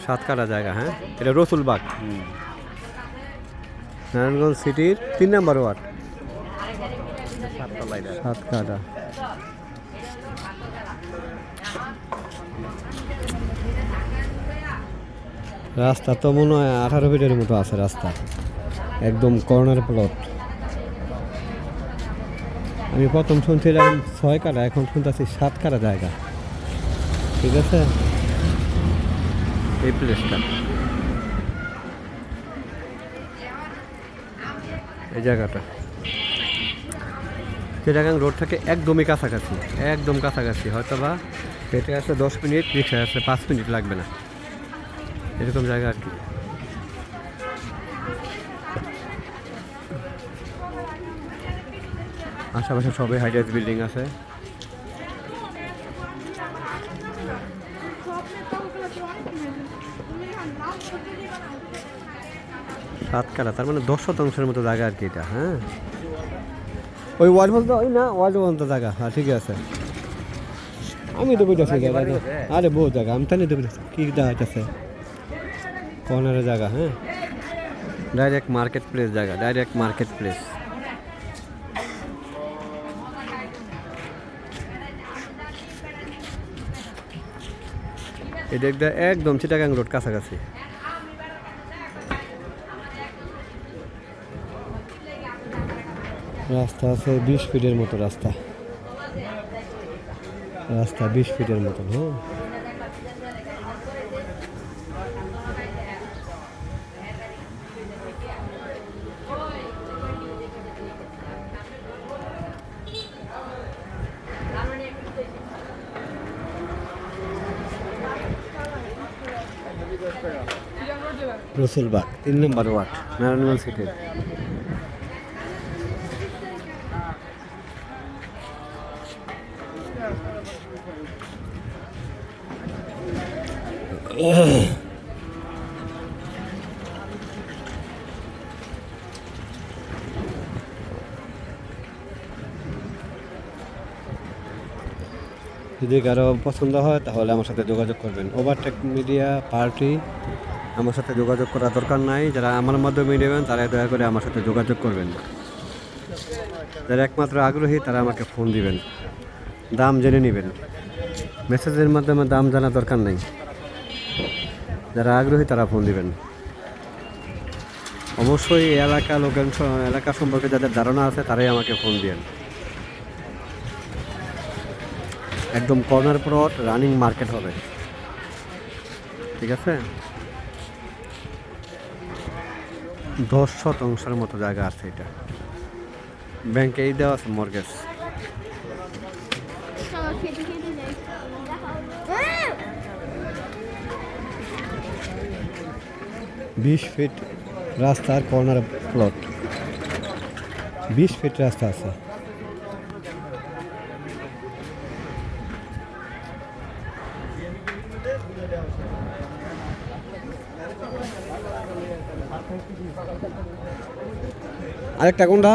সাত কাটা জায়গা, হ্যাঁ এটা রসুলবাগ, নারায়ণগঞ্জ সিটির 3 নম্বর ওয়ার্ড, সাত কাটা। রাস্তা তো মনে হয় 18 ফিটের মতো আছে রাস্তা, একদম কর্নার প্লট। আমি প্রথম শুনছিলাম 6 কাটা, এখন শুনতেছি 7 কাটা জায়গা। ঠিক আছে, এই প্লেসটা, এই জায়গাটা চিটাগাং রোড থেকে একদমই কাছাকাছি, একদম কাছাকাছি। হয়তো বা হেঁটে আসলে 10 মিনিট, রিক্সায় আসলে 5 মিনিট লাগবে না, এরকম জায়গা আর কি। আশেপাশে সবই হাইরাইজ বিল্ডিং আছে। সাত কাটা তার মানে 10% মতো জায়গা আর কি এটা। হ্যাঁ, ওই ওয়ার্ড বলতে ওই না, ওয়ার্ড বলতে জায়গা। হ্যাঁ ঠিক আছে, আমি তো বুঝতেছি আরে বহু জায়গা, আমি তাই তো বুঝতেছি কি দেখা যাচ্ছে কর্নারের জায়গা। হ্যাঁ, ডাইরেক্ট মার্কেট প্লেস জায়গা, ডাইরেক্ট মার্কেট প্লেস। এই দিকটা একদম চিটাগাং রোড কাছাকাছি। রাস্তা আছে 20 ফিটের মতো রাস্তা, রাস্তা 20 ফিটের মতো। হ্যাঁ, রসুলবাগ 3 নম্বর ওয়ার্ড, নারায়ণগঞ্জ সিটির। যদি কারো পছন্দ হয় তাহলে আমার সাথে যোগাযোগ করবেন। ওভারটেক মিডিয়া পার্টি, আমার সাথে যোগাযোগ করার দরকার নাই। যারা আমার মাধ্যমে নেবেন তারা দয়া করে আমার সাথে যোগাযোগ করবেন। যারা একমাত্র আগ্রহী তারা আমাকে ফোন দিবেন, দাম জেনে নেবেন। মেসেজের মাধ্যমে দাম জানার দরকার নেই। যারা আগ্রহী তারা ফোন দিবেন। অবশ্যই এলাকা সম্পর্কে যাদের ধারণা আছে তারাই আমাকে ফোন দিবেন। একদম কর্নার প্লট, রানিং মার্কেট হবে। ঠিক আছে, 10% মতো জায়গা আছে এটা। ব্যাংকে এই দেওয়া আছে মর্গেজ। 20 ফিট রাস্তার কর্নার প্লট, 20 ফিট রাস্তা আছে। আরেকটা কোনটা?